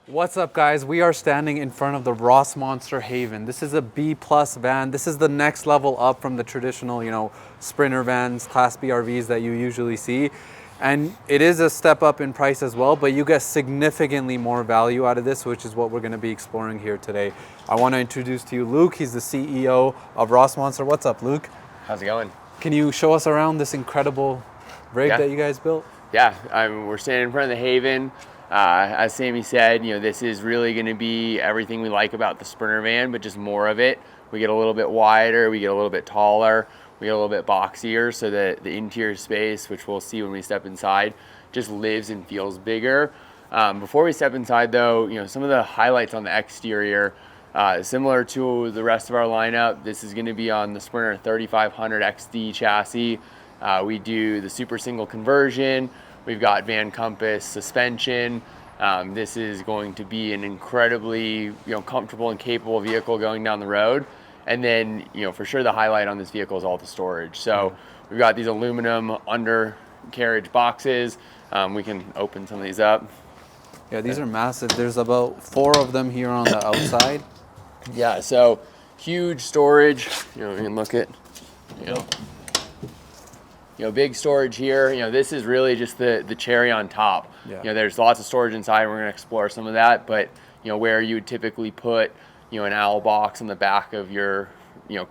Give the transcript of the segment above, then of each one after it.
What's up, guys? We are standing in front of the Rossmonster HAVN. This is a B+ van. This is the next level up from the traditional, Sprinter vans, Class B RVs that you usually see. And it is a step up in price as well, but you get significantly more value out of this, which is what we're going to be exploring here today. I want to introduce to you Luke. He's the CEO of Rossmonster. What's up, Luke? How's it going? Can you show us around this incredible rig that you guys built? Yeah, we're standing in front of the HAVN. As Sammy said, this is really going to be everything we like about the Sprinter van, but just more of it. We get a little bit wider, we get a little bit taller, we get a little bit boxier, so that the interior space, which we'll see when we step inside, just lives and feels bigger. Before we step inside though, some of the highlights on the exterior, similar to the rest of our lineup, this is going to be on the Sprinter 3500 XD chassis. We do the super single conversion. We've got Van Compass suspension. This is going to be an incredibly comfortable and capable vehicle going down the road. And then for sure the highlight on this vehicle is all the storage. So we've got these aluminum undercarriage boxes. We can open some of these up. Yeah, these are massive. There's about 4 of them here on the outside. Yeah, so huge storage. You can look at big storage here. This is really just the cherry on top. Yeah. There's lots of storage inside. We're going to explore some of that, but where you would typically put an owl box on the back of your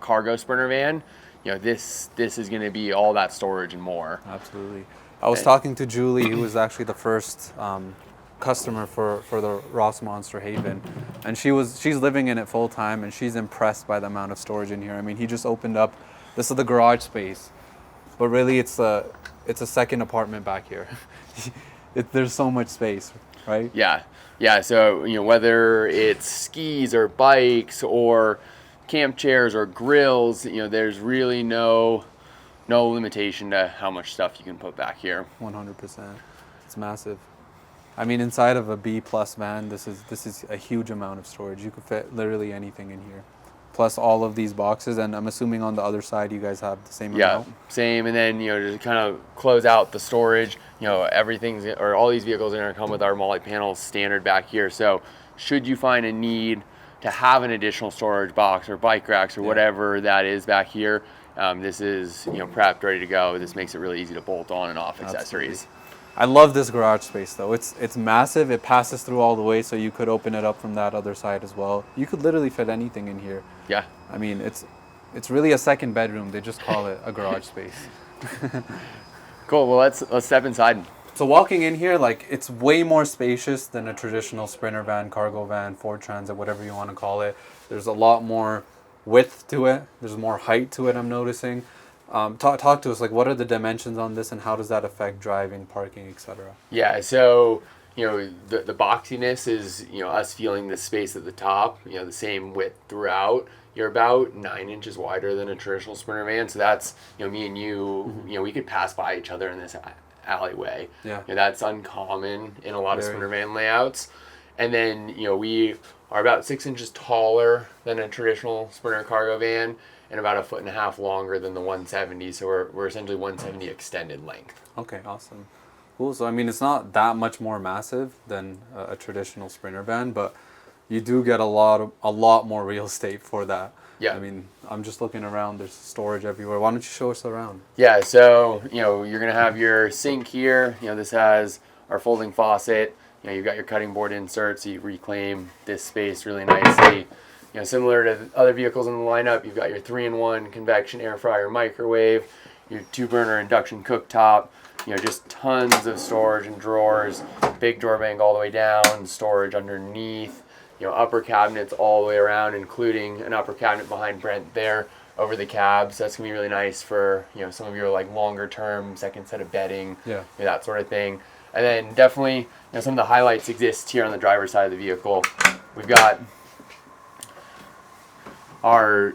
cargo Sprinter van, this is going to be all that storage and more. Absolutely. I was talking to Julie, who was actually the first customer for the Rossmonster HAVN, and she's living in it full time, and she's impressed by the amount of storage in here. I mean, he just opened up. This is the garage space. But really, it's a second apartment back here. There's so much space, right? Yeah. So whether it's skis or bikes or camp chairs or grills, there's really no limitation to how much stuff you can put back here. 100%. It's massive. I mean, inside of a B+ van, this is a huge amount of storage. You could fit literally anything in here. Plus all of these boxes, and I'm assuming on the other side you guys have the same amount. Yeah, same. And then to kind of close out the storage, all these vehicles are going to come with our multi-panel standard back here. So should you find a need to have an additional storage box or bike racks or whatever that is back here, this is prepped, ready to go. This makes it really easy to bolt on and off accessories. Absolutely. I love this garage space though. It's massive. It passes through all the way, so you could open it up from that other side as well. You could literally fit anything in here. Yeah. I mean, it's really a second bedroom. They just call it a garage space. Cool. Well, let's step inside. So walking in here, it's way more spacious than a traditional Sprinter van, cargo van, Ford Transit, whatever you want to call it. There's a lot more width to it. There's more height to it, I'm noticing. Talk to us, what are the dimensions on this and how does that affect driving, parking, etc.? Yeah, so the boxiness is us feeling the space at the top, the same width throughout. You're about 9 inches wider than a traditional Sprinter van, so that's me and you, we could pass by each other in this alleyway. Yeah. That's uncommon in a lot of Sprinter van layouts. And then we are about 6 inches taller than a traditional Sprinter cargo van, and about 1.5 feet longer than the 170, so we're essentially 170 extended length. Okay, awesome. Cool. So I mean, it's not that much more massive than a traditional Sprinter van, but you do get a lot more real estate for that. Yeah. I mean, I'm just looking around. There's storage everywhere. Why don't you show us around? Yeah. So you're gonna have your sink here. This has our folding faucet. You've got your cutting board insert, so you reclaim this space really nicely. Similar to other vehicles in the lineup, you've got your 3-in-1 convection air fryer microwave, your 2-burner induction cooktop, just tons of storage and drawers, big door bank all the way down, storage underneath, upper cabinets all the way around, including an upper cabinet behind Brent there over the cab. So that's gonna be really nice for some of your longer term second set of bedding, that sort of thing. And then definitely some of the highlights exist here on the driver's side of the vehicle. We've got our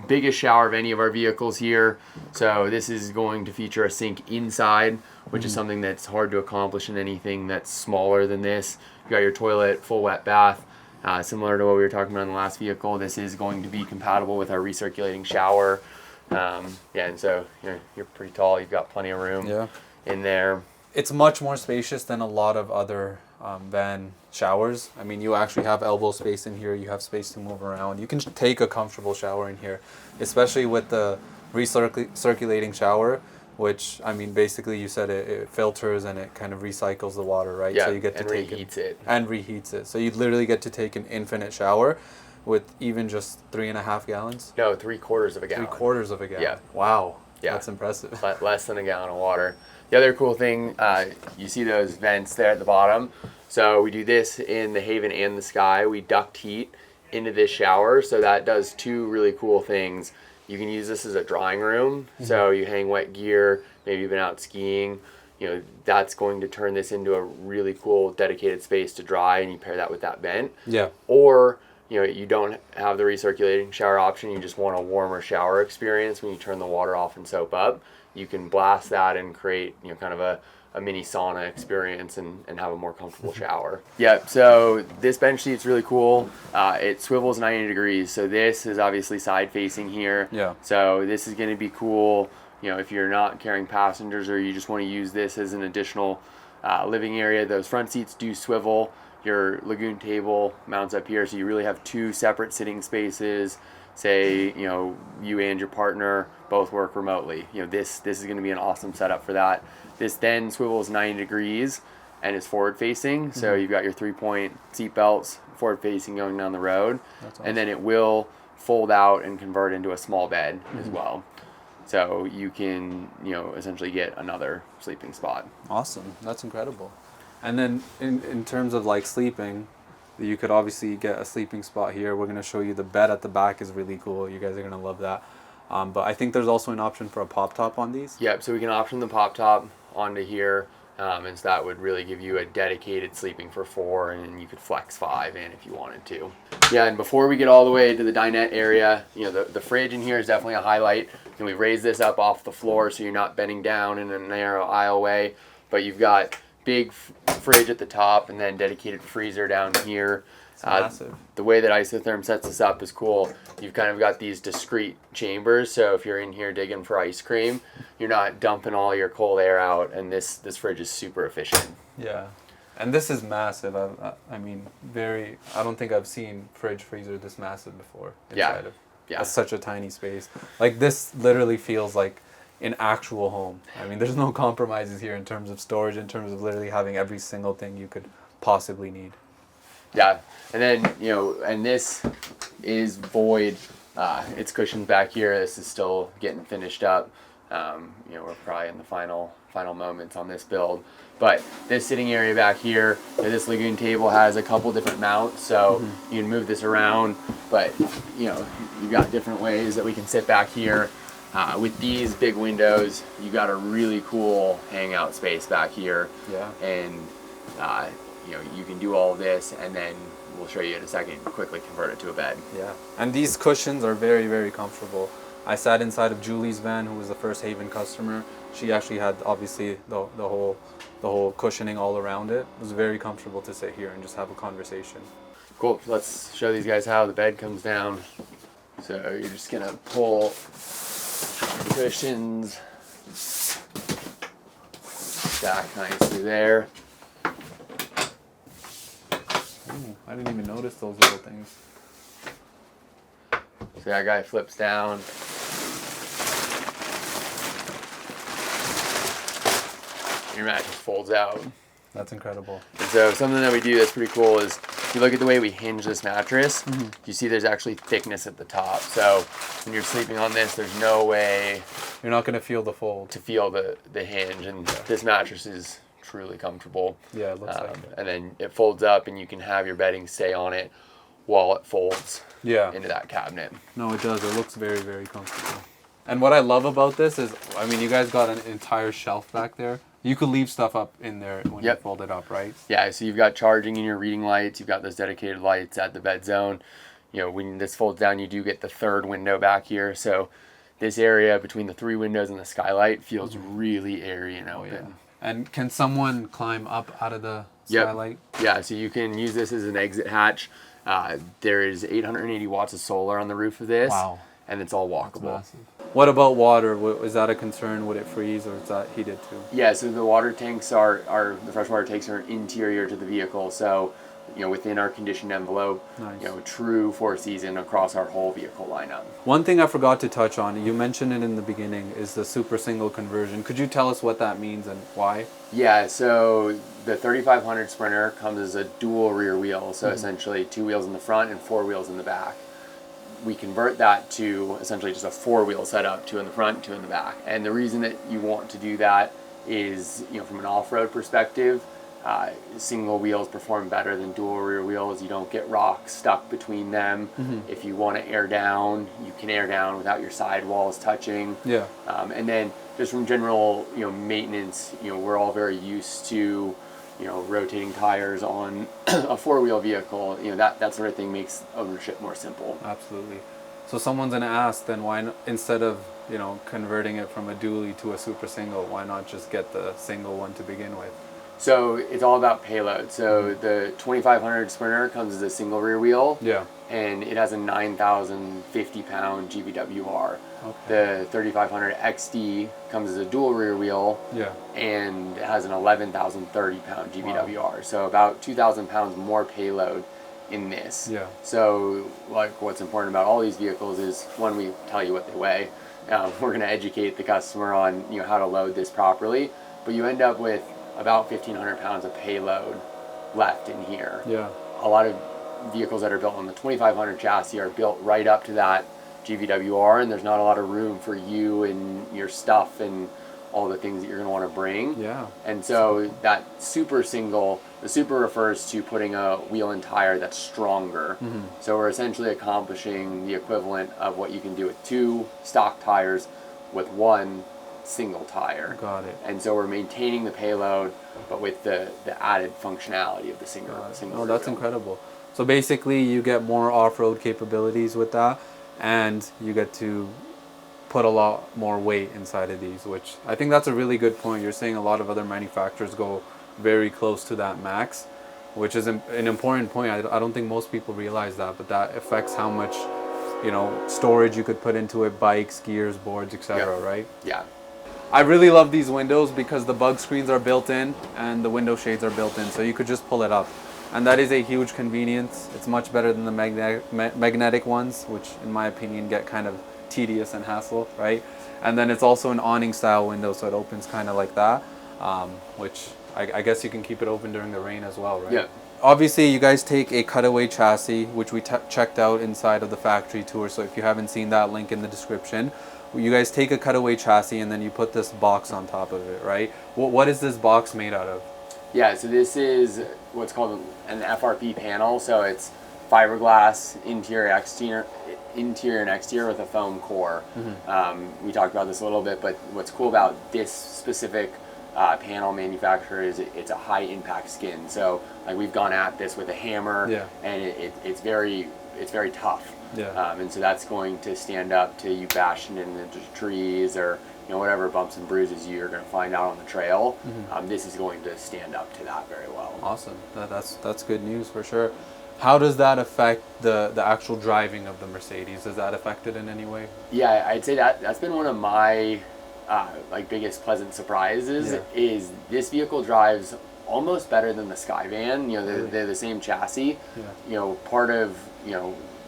biggest shower of any of our vehicles here. So this is going to feature a sink inside, which is something that's hard to accomplish in anything that's smaller than this. You got your toilet, full wet bath, similar to what we were talking about in the last vehicle. This is going to be compatible with our recirculating shower. And so you're pretty tall. You've got plenty of room in there. It's much more spacious than a lot of other van showers. I mean, you actually have elbow space in here. You have space to move around. You can take a comfortable shower in here, especially with the recirculating shower, which, I mean, basically you said it filters and it kind of recycles the water, right? Yeah, so you get to and take reheats it. And reheats it. So you literally get to take an infinite shower with even just 3.5 gallons. No, 3/4 of a gallon. 3/4 of a gallon. Yeah. Wow. Yeah. That's impressive. Less than a gallon of water. The other cool thing, you see those vents there at the bottom. So we do this in the Haven and the Sky. We duct heat into this shower, so that does two really cool things. You can use this as a drying room, so you hang wet gear, maybe you've been out skiing, you know, that's going to turn this into a really cool dedicated space to dry, and you pair that with that vent. Yeah. Or, you know, you don't have the recirculating shower option, you just want a warmer shower experience when you turn the water off and soap up. You can blast that and create, you know, kind of a mini sauna experience and have a more comfortable shower. Yeah, so this bench seat's really cool. It swivels 90 degrees, so this is obviously side facing here. Yeah. So this is going to be cool, you know, if you're not carrying passengers or you just want to use this as an additional living area. Those front seats do swivel. Your lagoon table mounts up here, so you really have two separate sitting spaces. Say, you know, you and your partner both work remotely. You know, this is going to be an awesome setup for that. This then swivels 90 degrees and is forward facing. So you've got your 3-point seat belts forward facing going down the road. That's awesome. And then it will fold out and convert into a small bed as well. So you can, you know, essentially get another sleeping spot. Awesome. That's incredible. And then in terms of like sleeping, you could obviously get a sleeping spot here. We're going to show you the bed at the back is really cool. You guys are going to love that. But I think there's also an option for a pop top on these. Yep, so we can option the pop top onto here. And so that would really give you a dedicated sleeping for 4, and you could flex 5 in if you wanted to. Yeah, and before we get all the way to the dinette area, you know, the fridge in here is definitely a highlight. And we raise this up off the floor so you're not bending down in a narrow aisleway. But you've got big fridge at the top and then dedicated freezer down here. Massive. The way that Isotherm sets this up is cool. You've kind of got these discrete chambers, so if you're in here digging for ice cream, you're not dumping all your cold air out, and this fridge is super efficient. Yeah. And this is massive. I mean, I don't think I've seen fridge freezer this massive before inside of such a tiny space. Like, this literally feels like an actual home. I mean, there's no compromises here in terms of storage, in terms of literally having every single thing you could possibly need. Yeah, and then, you know, and this is void. It's cushioned back here. This is still getting finished up. You know, we're probably in the final moments on this build. But this sitting area back here, this lagoon table has a couple different mounts, so you can move this around. But, you know, you've got different ways that we can sit back here. With these big windows, you got a really cool hangout space back here. Yeah. And you know, you can do all of this, and then we'll show you in a second, quickly convert it to a bed. Yeah. And these cushions are very, very comfortable. I sat inside of Julie's van, who was the first Haven customer. She actually had obviously the whole cushioning all around it. It was very comfortable to sit here and just have a conversation. Cool. Let's show these guys how the bed comes down. So you're just gonna pull the cushions back nicely there. Ooh, I didn't even notice those little things. So that guy flips down. Your mattress folds out. That's incredible. And so something that we do that's pretty cool is if you look at the way we hinge this mattress, you see there's actually thickness at the top. So when you're sleeping on this, there's no way You're not going to feel the fold. to feel the hinge, and this mattress is truly comfortable. Yeah, it looks like it. And then it folds up, and you can have your bedding stay on it while it folds into that cabinet. No, it does. It looks very, very comfortable. And what I love about this is, I mean, you guys got an entire shelf back there. You could leave stuff up in there when you fold it up, right? Yeah, so you've got charging in your reading lights. You've got those dedicated lights at the bed zone. You know, when this folds down, you do get the third window back here. So this area between the 3 windows and the skylight feels really airy and open. Yeah. And can someone climb up out of the skylight? Yeah, so you can use this as an exit hatch. There is 880 watts of solar on the roof of this. Wow. And it's all walkable. That's massive. What about water? Is that a concern? Would it freeze, or is that heated too? Yeah, so the water tanks are the freshwater tanks are interior to the vehicle, so within our conditioned envelope, Nice. True four season across our whole vehicle lineup. One thing I forgot to touch on, you mentioned it in the beginning, is the super single conversion. Could you tell us what that means and why? Yeah, so the 3500 Sprinter comes as a dual rear wheel, so essentially 2 wheels in the front and 4 wheels in the back. We convert that to essentially just a 4-wheel setup, 2 in the front, 2 in the back. And the reason that you want to do that is, from an off-road perspective, single wheels perform better than dual rear wheels. You don't get rocks stuck between them. If you want to air down, you can air down without your sidewalls touching. Yeah. And then just from general, maintenance, we're all very used to, rotating tires on a 4-wheel vehicle. That sort of thing makes ownership more simple. Absolutely. So someone's gonna ask, then why instead of converting it from a dually to a super single, why not just get the single one to begin with? So it's all about payload. So the 2500 Sprinter comes as a single rear wheel. Yeah. And it has a 9,050 pound GVWR. Okay. The 3500 XD comes as a dual rear wheel. Yeah. And it has an 11,030 pound GVWR. Wow. So about 2,000 pounds more payload in this. Yeah. So what's important about all these vehicles is, one, we tell you what they weigh. We're going to educate the customer on how to load this properly, but you end up with about 1,500 pounds of payload left in here. Yeah. A lot of vehicles that are built on the 2500 chassis are built right up to that GVWR, and there's not a lot of room for you and your stuff and all the things that you're going to want to bring. Yeah. And so that super single, the super refers to putting a wheel and tire that's stronger. So we're essentially accomplishing the equivalent of what you can do with 2 stock tires with 1 single tire. Got it. And so we're maintaining the payload, but with the added functionality of the single Oh, that's wheel. incredible. So basically you get more off-road capabilities with that, and you get to put a lot more weight inside of these, which I think that's a really good point. You're saying a lot of other manufacturers go very close to that max, which is an important point. I don't think most people realize that, but that affects how much storage you could put into it, bikes, gears, boards, etc. Right? Yeah. I really love these windows because the bug screens are built in and the window shades are built in, so you could just pull it up. And that is a huge convenience. It's much better than the magnetic ones, which in my opinion get kind of tedious and hassle, right? And then it's also an awning style window, so it opens kind of like that, which I guess you can keep it open during the rain as well, right? Yeah. Obviously, you guys take a cutaway chassis, which we checked out inside of the factory tour, so if you haven't seen that, link in the description. You guys take a cutaway chassis and then you put this box on top of it, right? What is this box made out of? Yeah, so this is what's called an FRP panel. So it's fiberglass interior and exterior with a foam core. We talked about this a little bit, but what's cool about this specific panel manufacturer is it's a high impact skin. So we've gone at this with a hammer, and it's very tough. Yeah. And so that's going to stand up to you bashing into trees or whatever bumps and bruises you're going to find out on the trail. This is going to stand up to that very well. Awesome. That's good news for sure. How does that affect the actual driving of the Mercedes? Is that affected in any way? Yeah, I'd say that's been one of my biggest pleasant surprises. Is this vehicle drives almost better than the Skyvan. They're the same chassis. Part of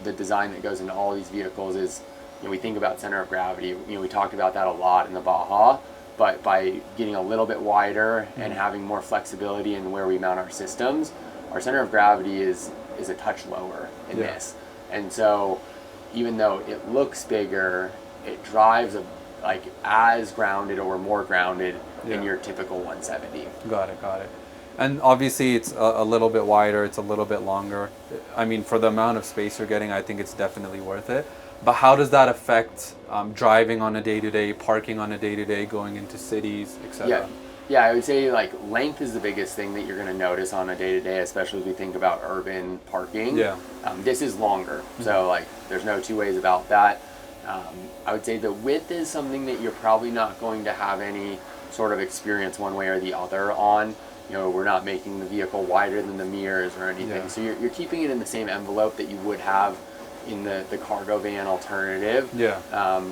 the design that goes into all these vehicles is we think about center of gravity. We talked about that a lot in the Baja, but by getting a little bit wider and having more flexibility in where we mount our systems, our center of gravity is a touch lower in this. And so even though it looks bigger, it drives as grounded or more grounded than your typical 170. Got it. And obviously it's a little bit wider, it's a little bit longer. I mean, for the amount of space you're getting, I think it's definitely worth it. But how does that affect driving on a day-to-day, parking on a day-to-day, going into cities, etc.? Yeah, I would say length is the biggest thing that you're going to notice on a day-to-day, especially if we think about urban parking. This is longer, so there's no two ways about that. I would say the width is something that you're probably not going to have any sort of experience one way or the other on. We're not making the vehicle wider than the mirrors or anything. So you're keeping it in the same envelope that you would have in the cargo van alternative. Yeah.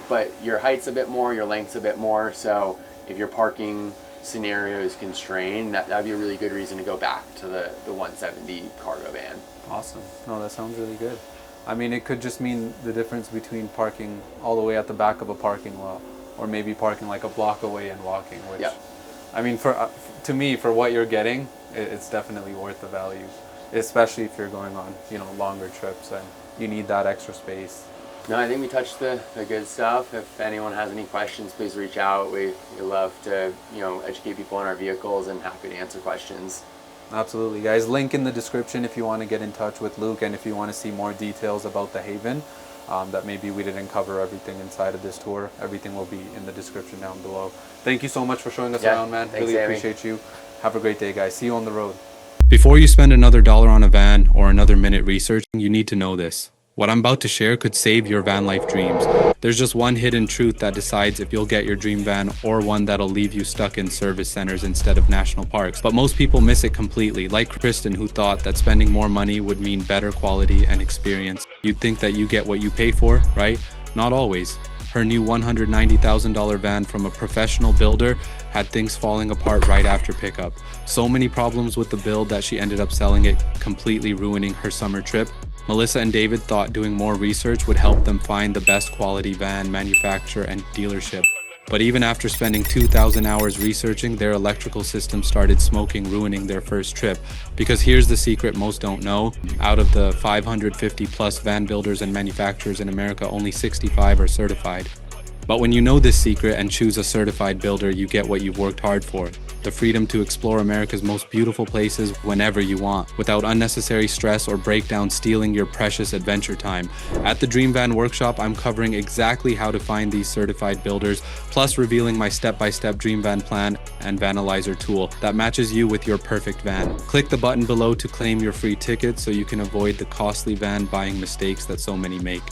But your height's a bit more, your length's a bit more, so if your parking scenario is constrained, that'd be a really good reason to go back to the 170 cargo van. Awesome. No, that sounds really good. I mean, it could just mean the difference between parking all the way at the back of a parking lot, or maybe parking like a block away and walking, which, Yep. I mean, to me, for what you're getting, it's definitely worth the value, especially if you're going on, you know, longer trips and you need that extra space. No, I think we touched the good stuff. If anyone has any questions, please reach out. We love to, you know, educate people on our vehicles and happy to answer questions. Absolutely, guys. Link in the description if you want to get in touch with Luke and if you want to see more details about the Haven. That maybe we didn't cover everything inside of this tour. Everything will be in the description down below. Thank you so much for showing us around, man. Thanks, really Sammy. appreciate you. Have a great day, guys. See you on the road. Before you spend another dollar on a van or another minute researching, you need to know this. What I'm about to share could save your van life dreams. There's just one hidden truth that decides if you'll get your dream van or one that'll leave you stuck in service centers instead of national parks. But most people miss it completely, like Kristen, who thought that spending more money would mean better quality and experience. You'd think that you get what you pay for, right? Not always. Her new $190,000 van from a professional builder had things falling apart right after pickup. So many problems with the build that she ended up selling it, completely ruining her summer trip. Melissa and David thought doing more research would help them find the best quality van manufacturer and dealership. But even after spending 2,000 hours researching, their electrical system started smoking, ruining their first trip. Because here's the secret most don't know. Out of the 550 plus van builders and manufacturers in America, only 65 are certified. But when you know this secret and choose a certified builder, you get what you've worked hard for. The freedom to explore America's most beautiful places whenever you want, without unnecessary stress or breakdown stealing your precious adventure time. At the Dream Van Workshop, I'm covering exactly how to find these certified builders, plus revealing my step-by-step Dream Van plan and Vanalizer tool that matches you with your perfect van. Click the button below to claim your free ticket so you can avoid the costly van buying mistakes that so many make.